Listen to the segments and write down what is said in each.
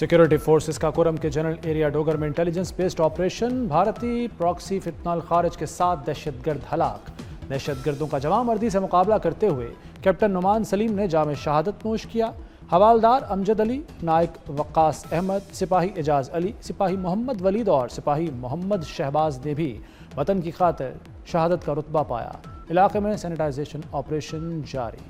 Security forces का कुरम के general area Dogar में इंटेलिजेंस बेस्ड ऑपरेशन, भारतीय प्रॉक्सी फितनाल खारिज के 7 दहशतगर्द हलाक। दहशतगर्दों का जवां मर्दी से मुकाबला करते हुए कैप्टन नुमान सलीम ने जाम शहादत नोश किया। हवालदार अमजद अली, नायक वक्कास अहमद, सिपाही एजाज अली, सिपाही मोहम्मद वलीद और सिपाही मोहम्मद शहबाज ने भी वतन की खातिर शहादत का रुतबा पाया। इलाके में सैनिटाइजेशन ऑपरेशन जारी।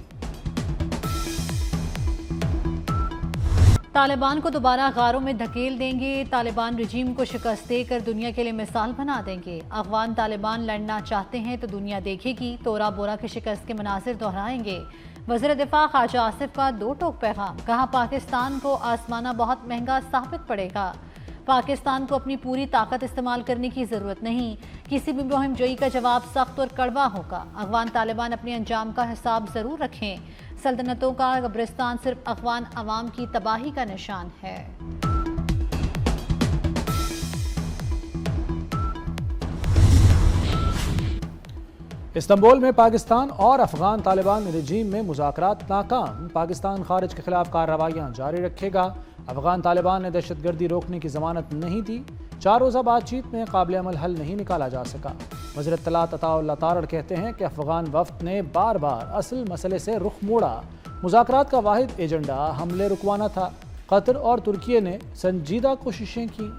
तालिबान को दोबारा गारों में धकेल देंगे, तालिबान रजीम को शिकस्त देकर दुनिया के लिए मिसाल बना देंगे। अफगान तालिबान लड़ना चाहते हैं तो दुनिया देखेगी, तोरा बोरा की शिकस्त के मनाजिर दोहराएंगे। वज़ीर दिफा ख्वाजा आसिफ का 2 टोक पैगाम, कहा पाकिस्तान को आसमाना बहुत महंगा साबित पड़ेगा। पाकिस्तान को अपनी पूरी ताकत इस्तेमाल करने की ज़रूरत नहीं, किसी भी मुहिम जोई का जवाब सख्त और कड़वा होगा। अफगान तालिबान अपने अंजाम का हिसाब ज़रूर रखें। सल्तनतों का कब्रिस्तान सिर्फ अफगान अवाम की तबाही का निशान है। इस्तांबुल में पाकिस्तान और अफगान तालिबान रजीम में मुज़ाकरात नाकाम। पाकिस्तान खारिज के खिलाफ कार्रवाइयाँ जारी रखेगा। अफगान तालिबान ने दहशतगर्दी रोकने की जमानत नहीं दी। 4 रोज़ा बातचीत में काबिल अमल हल नहीं निकाला जा सका। वज़ीर इत्तलात अताउल्लाह तारड़ कहते हैं कि अफगान वफ़द ने बार बार असल मसले से रुख मोड़ा। मुज़ाकरात का वाहिद एजेंडा हमले रुकवाना था। कतर और तुर्की ने संजीदा कोशिशें की।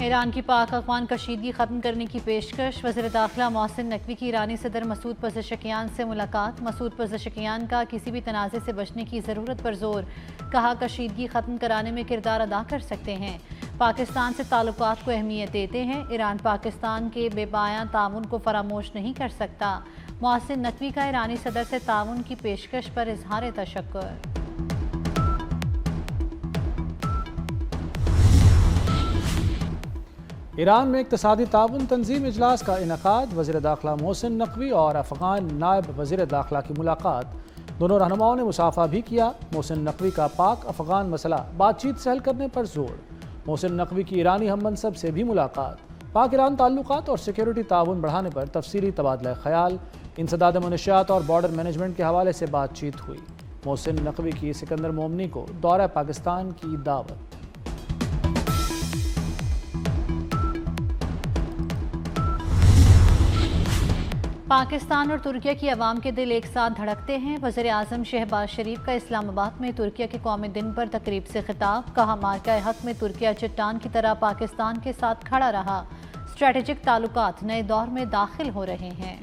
ईरान की पाक अफगान कशीदगी ख़त्म करने की पेशकश। वज़ीर दाखिला मोहसिन नकवी की ईरानी सदर मसूद पज़ेशकियान से मुलाकात। मसूद पज़ेशकियान का किसी भी तनाज़े से बचने की ज़रूरत पर जोर, कहा कशीदगी ख़त्म कराने में किरदार अदा कर सकते हैं। पाकिस्तान से ताल्लुकात को अहमियत देते हैं। ईरान पाकिस्तान के बेपाया ताउन को फरामोश नहीं कर सकता। मोहसिन नकवी का ईरानी सदर से ताउन की पेशकश पर इजहार तशक्कुर। ईरान में इक़्तिसादी ताउन तंजीम इजलास का इनेकाद। वज़ीर दाखिला मोहसिन नकवी और अफगान नायब वज़ीर दाखिला की मुलाकात। दोनों रहनुमाओं ने मुसाफा भी किया। मोहसिन नकवी का पाक अफगान मसला बातचीत से हल करने पर जोर। मोहसिन नकवी की ईरानी हममनसब से भी मुलाकात। पाक ईरान ताल्लुकात और सिक्योरिटी ताउन बढ़ाने पर तफसीली तबादला ख्याल। इंसदाद मनशियात और बॉर्डर मैनेजमेंट के हवाले से बातचीत हुई। मोहसिन नकवी की सिकंदर मोमनी को दौरा पाकिस्तान की दावत। पाकिस्तान और तुर्की की अवाम के दिल एक साथ धड़कते हैं। वज़ीर आज़म शहबाज शरीफ का इस्लामाबाद में तुर्की के कौमी दिन पर तकरीब से खिताब, कहा मार्का हक में तुर्की चट्टान की तरह पाकिस्तान के साथ खड़ा रहा। स्ट्रेटेजिक ताल्लुकात नए दौर में दाखिल हो रहे हैं।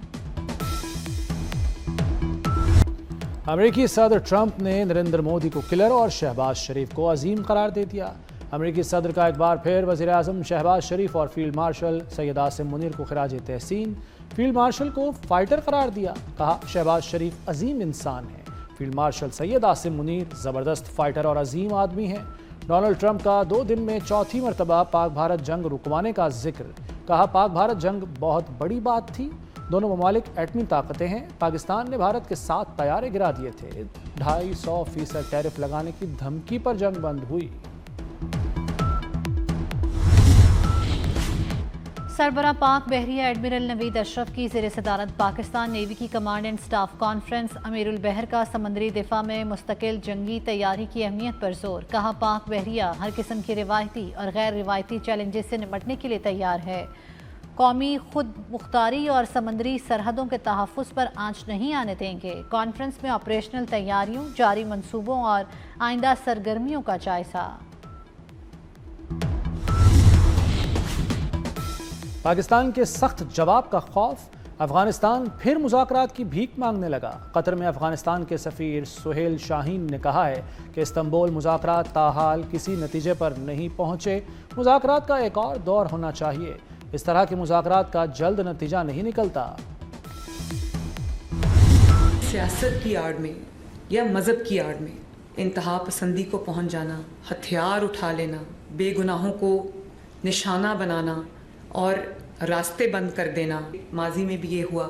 अमेरिकी सदर ट्रंप ने नरेंद्र मोदी को किलर और शहबाज शरीफ को अजीम करार दे दिया। अमेरिकी सदर का एक बार फिर वज़ीर आज़म शहबाज शरीफ और फील्ड मार्शल सैयद आसिम मुनीर को खिराज तहसीन। फील्ड मार्शल को फाइटर करार दिया, कहा शहबाज शरीफ अजीम इंसान है। फील्ड मार्शल सैयद आसिम मुनीर ज़बरदस्त फाइटर और अजीम आदमी हैं। डोनाल्ड ट्रंप का 2 दिन में चौथी मरतबा पाक भारत जंग रुकवाने का जिक्र, कहा पाक भारत जंग बहुत बड़ी बात थी। दोनों ममालिक एटमी ताकतें हैं। पाकिस्तान ने भारत के 7 तैयारे गिरा दिए थे। 250% टैरिफ लगाने की धमकी पर जंग बंद हुई। सरबरा पाक बहरिया एडमिरल नवीद अशरफ की ज़ेर सदारत पाकिस्तान नेवी की कमांड एंड स्टाफ कॉन्फ्रेंस। अमीरुल बहर का समंदरी दिफा में मुस्तकिल जंगी तैयारी की अहमियत पर जोर, कहा पाक बहरिया हर किस्म की रिवायती और गैर रिवायती चैलेंजेस से निपटने के लिए तैयार है। कौमी खुद मुख्तारी और समंदरी सरहदों के तहफ़्फ़ुज़ पर आंच नहीं आने देंगे। कॉन्फ्रेंस में ऑपरेशनल तैयारियों, जारी मंसूबों और आइंदा सरगर्मियों का जायजा। पाकिस्तान के सख्त जवाब का खौफ, अफगानिस्तान फिर मुज़ाकरात की भीख मांगने लगा। कतर में अफगानिस्तान के सफ़ीर सुहेल शाहीन ने कहा है कि इस्तांबुल मुज़ाकरात ताहाल किसी नतीजे पर नहीं पहुँचे। मुज़ाकरात का एक और दौर होना चाहिए। इस तरह के मुज़ाकरात का जल्द नतीजा नहीं निकलता। सियासत की आड़ में या मज़हब की आड़ में इंतहा पसंदी को पहुँच जाना, हथियार उठा लेना, बेगुनाहों को निशाना बनाना और रास्ते बंद कर देना। माजी में भी ये हुआ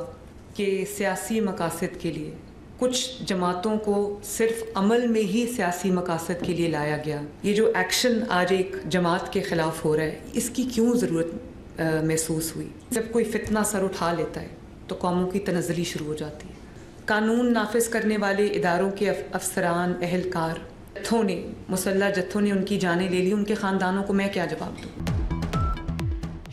कि सियासी मकासद के लिए कुछ जमातों को सिर्फ अमल में ही सियासी मकासद के लिए लाया गया। ये जो एक्शन आज एक जमात के ख़िलाफ़ हो रहा है, इसकी क्यों ज़रूरत महसूस हुई? जब कोई फितना सर उठा लेता है तो कौमों की तनज़्ज़ुली शुरू हो जाती है। कानून नाफिज करने वाले इदारों के अफसरान अहलकार जत्थों ने मुसल्लह जत्थों ने उनकी जानें ले ली, उनके ख़ानदानों को मैं क्या जवाब दूँ।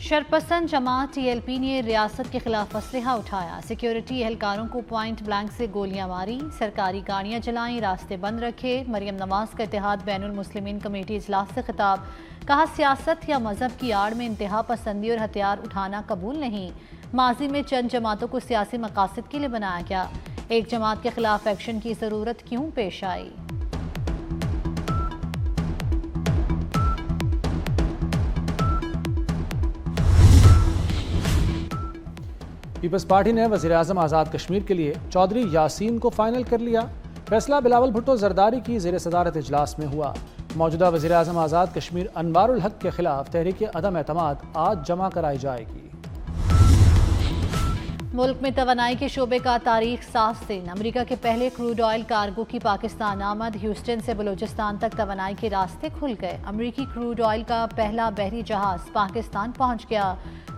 शरपसंद जमात TLP ने रियासत के खिलाफ असलहा उठाया, सिक्योरिटी एहलकारों को पॉइंट ब्लैंक से गोलियां मारी, सरकारी गाड़ियां जलाईं, रास्ते बंद रखे। मरियम नवाज का इत्तेहाद बैनुल मुस्लिमीन कमेटी इजलास से खिताब, कहा सियासत या मजहब की आड़ में इंतहा पसंदी और हथियार उठाना कबूल नहीं। माजी में चंद जमातों को सियासी मकासद के लिए बनाया गया, एक जमात के खिलाफ एक्शन की ज़रूरत क्यों पेश आई। पीपल्स पार्टी ने वज़ीर-ए-आज़म आज़ाद कश्मीर के लिए चौधरी यासीन को फाइनल कर लिया। फैसला बिलावल भुट्टो जरदारी की ज़ेर सदारत इजलास में हुआ। मौजूदा वज़ीर-ए-आज़म आज़ाद कश्मीर अनवारुल हक के खिलाफ तहरीक अदम एतमाद आज जमा कराई जाएगी। मुल्क में तवानाई के शोबे का तारीख 7 दिन, अमेरिका के पहले क्रूड ऑयल कार्गो की पाकिस्तान आमद, ह्यूस्टन से बलूचिस्तान तक तवानाई के रास्ते खुल गए। अमेरिकी क्रूड ऑयल का पहला बहरी जहाज पाकिस्तान पहुंच गया।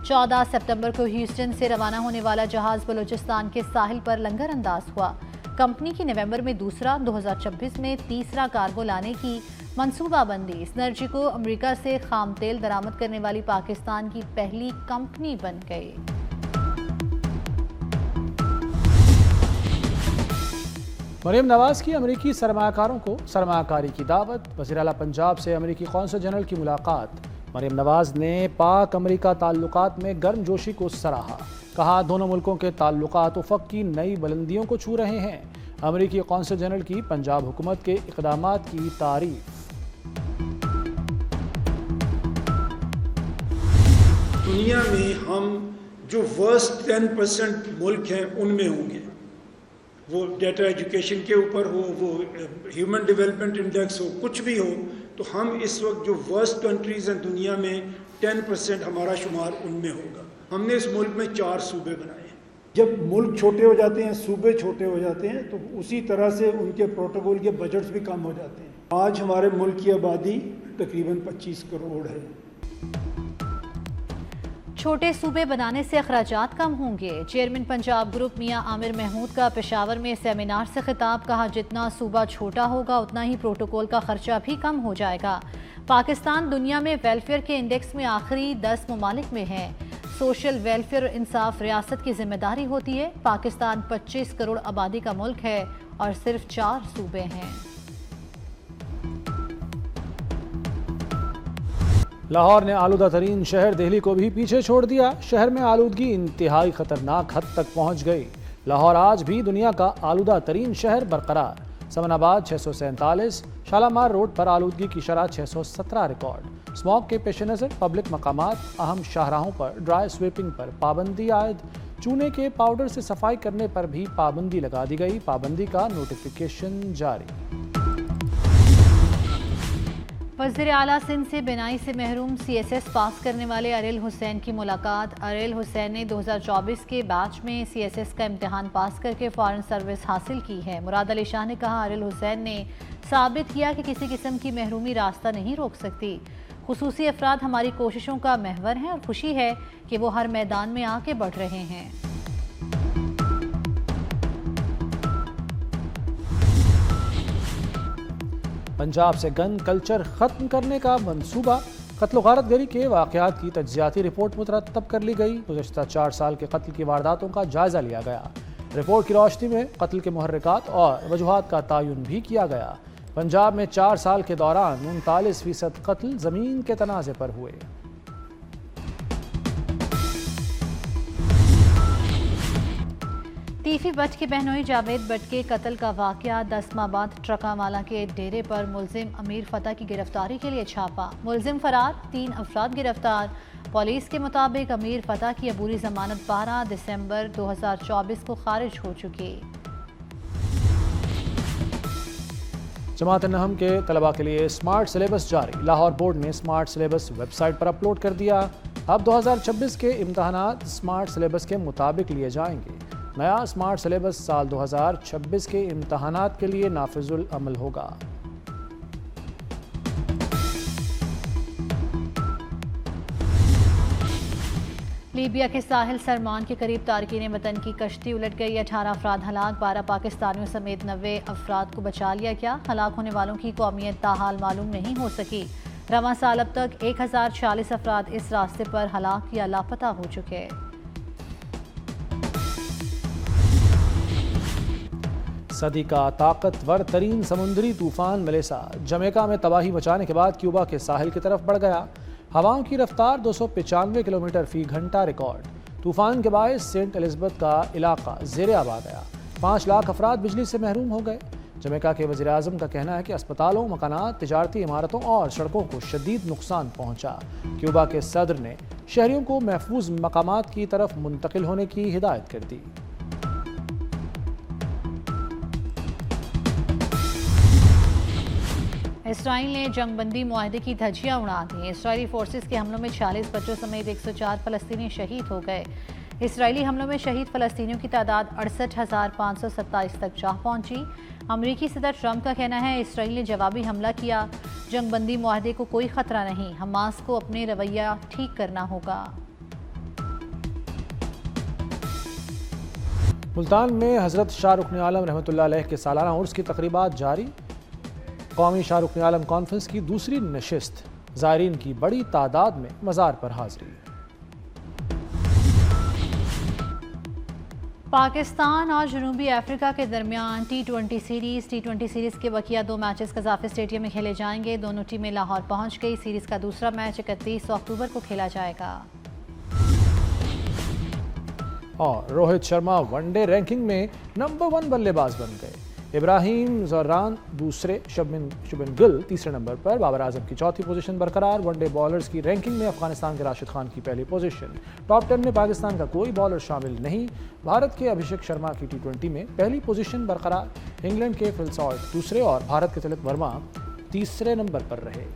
14 सितंबर को ह्यूस्टन से रवाना होने वाला जहाज बलूचिस्तान के साहिल पर लंगर अंदाज हुआ। कंपनी की नवंबर में दूसरा, 2026 में तीसरा कार्गो लाने की मंसूबाबंदी इस एनर्जी को अमेरिका से खाम तेल दरामद करने वाली पाकिस्तान की पहली कंपनी बन गई। मरियम नवाज की अमेरिकी सरमाकारों को सरमाकारी की दावत, वज़ीर आला पंजाब से अमेरिकी कौंसल जनरल की मुलाकात। मरियम नवाज ने पाक अमेरिका ताल्लुकात में गर्मजोशी को सराहा, कहा दोनों मुल्कों के ताल्लुकात उफ़क़ की नई बुलंदियों को छू रहे हैं। अमेरिकी कौंसल जनरल की पंजाब हुकूमत के इक़दामात की तारीफ। दुनिया में हम जो वर्स्ट 10% मुल्क हैं उनमें होंगे, वो डेटा एजुकेशन के ऊपर हो, वो ह्यूमन डेवलपमेंट इंडेक्स हो, कुछ भी हो, तो हम इस वक्त जो वर्स्ट कंट्रीज़ हैं दुनिया में 10% हमारा शुमार उनमें होगा। हमने इस मुल्क में 4 सूबे बनाए हैं। जब मुल्क छोटे हो जाते हैं, सूबे छोटे हो जाते हैं, तो उसी तरह से उनके प्रोटोकॉल के बजट्स भी कम हो जाते हैं। आज हमारे मुल्क की आबादी तकरीबन 25 करोड़ है। छोटे सूबे बनाने से अखराजात कम होंगे, चेयरमैन पंजाब ग्रुप मियां आमिर महमूद का पेशावर में सेमिनार से खिताब, कहा जितना सूबा छोटा होगा उतना ही प्रोटोकॉल का खर्चा भी कम हो जाएगा। पाकिस्तान दुनिया में वेलफेयर के इंडेक्स में आखिरी 10 ममालिक में है। सोशल वेलफेयर और इंसाफ रियासत की जिम्मेदारी होती है। पाकिस्तान 25 करोड़ आबादी का मुल्क है और सिर्फ 4 सूबे हैं। लाहौर ने आलूदा तरीन शहर दिल्ली को भी पीछे छोड़ दिया। शहर में आलूदगी इंतहाई खतरनाक हद तक पहुंच गई। लाहौर आज भी दुनिया का आलूदा तरीन शहर बरकरार। समनाबाद 647, शालामार रोड पर आलूदगी की शरह 617 रिकॉर्ड। स्मॉग के पेश नज़र पब्लिक मकामात, अहम शाहराहों पर ड्राई स्वीपिंग पर पाबंदी आयद। चूने के पाउडर से सफाई करने पर भी पाबंदी लगा दी गई। पाबंदी का नोटिफिकेशन जारी। वज़ीर आला सिंध से बिनाई से महरूम CSS पास करने वाले अरेल हुसैन की मुलाकात। अरेल हुसैन ने 2024 के बैच में CSS का इम्तिहान पास करके फॉरेन सर्विस हासिल की है। मुराद अली शाह ने कहा अरेल हुसैन ने साबित किया कि किसी किस्म की महरूमी रास्ता नहीं रोक सकती। खुसूसी अफराद हमारी कोशिशों का महवर हैं और खुशी है कि वो हर मैदान में आगे बढ़ रहे हैं। पंजाब से गन कल्चर ख़त्म करने का मंसूबा। कत्ल गारतगरी के वाक़यात की तज्ज़ियाती रिपोर्ट मुतरतब कर ली गई। गुज़श्ता 4 साल के कत्ल की वारदातों का जायज़ा लिया गया। रिपोर्ट की रोशनी में कत्ल के मुहर्रिकात और वजूहात का तयन भी किया गया। पंजाब में 4 साल के दौरान 39% कत्ल ज़मीन के तनाज़े पर हुए। तीफी बट के बहनोई जावेद बट के कत्ल का वाक़या। 10 माह बाद ट्रकामाला के डेरे पर मुलजिम अमीर फतह की गिरफ्तारी के लिए छापा। मुलजिम फरार, 3 अफराद गिरफ्तार। पुलिस के मुताबिक अमीर फतह की अबूरी जमानत 12 दिसंबर 2024 को खारिज हो चुकी। जमात नहम के तलबा के लिए स्मार्ट सिलेबस जारी। लाहौर बोर्ड ने स्मार्ट सिलेबस वेबसाइट पर अपलोड कर दिया। अब 2026 के इम्तहानात स्मार्ट सिलेबस के मुताबिक लिए जाएंगे। नया स्मार्ट सिलेबस साल 2026 के इम्तहानात के लिए नाफिजुल अमल होगा। لیبیا کے ساحل سرمان کے قریب تارکین وطن کی کشتی الٹ گئی، 18 افراد ہلاک، 12 پاکستانیوں سمیت 90 افراد کو بچا لیا گیا۔ ہلاک ہونے والوں کی قومیت تاحال معلوم نہیں ہو سکی۔ رواں سال اب تک 1040 افراد اس راستے پر ہلاک یا لاپتہ ہو چکے۔ صدی کا طاقتور ترین سمندری طوفان میلیسا جمیکا میں تباہی مچانے کے بعد کیوبا کے ساحل کی طرف بڑھ گیا۔ ہواؤں کی رفتار 295 کلومیٹر فی گھنٹہ ریکارڈ۔ طوفان کے باعث سینٹ الزبتھ کا علاقہ زیر آب آ گیا۔ 5 لاکھ افراد بجلی سے محروم ہو گئے۔ جمیکا کے وزیر اعظم کا کہنا ہے کہ اسپتالوں، مکانات، تجارتی عمارتوں اور سڑکوں کو شدید نقصان پہنچا۔ کیوبا کے صدر نے شہریوں کو محفوظ مقامات کی طرف منتقل ہونے کی ہدایت کر دی۔ اسرائیل نے جنگ بندی معاہدے کی دھجیاں اڑا دیں۔ اسرائیلی فورسز کے حملوں میں 46 بچوں سمیت 104 فلسطینی شہید ہو گئے۔ اسرائیلی حملوں میں شہید فلسطینیوں کی تعداد 68,527 تک جا پہنچی۔ امریکی صدر ٹرمپ کا کہنا ہے اسرائیل نے جوابی حملہ کیا، جنگ بندی معاہدے کو کوئی خطرہ نہیں، حماس کو اپنے رویہ ٹھیک کرنا ہوگا۔ ملتان میں حضرت شاہ رکن عالم رحمۃ اللہ علیہ کے سالانہ عرس کی تقریبات جاری۔ قومی شاہ رکن عالم کانفرنس کی دوسری نشست، زائرین کی بڑی تعداد میں مزار پر حاضری۔ پاکستان اور جنوبی افریقہ کے درمیان ٹی 20 سیریز کے بقیہ 2 میچز قذافی اسٹیڈیم میں کھیلے جائیں گے۔ دونوں ٹیمیں لاہور پہنچ گئی۔ سیریز کا دوسرا میچ 31 اکتوبر کو کھیلا جائے گا۔ اور Rohit Sharma one day ranking میں نمبر 1 بلے باز بن گئے۔ ابراہیم زران دوسرے، شبن گل تیسرے نمبر پر، بابر اعظم کی چوتھی پوزیشن برقرار۔ ون ڈے بالرز کی رینکنگ میں افغانستان کے راشد خان کی پہلی پوزیشن۔ ٹاپ 10 میں پاکستان کا کوئی بالر شامل نہیں۔ بھارت کے ابھیشیک شرما کی T20 میں پہلی پوزیشن برقرار۔ انگلینڈ کے فل سالٹ دوسرے اور بھارت کے تلک ورما تیسرے نمبر پر رہے۔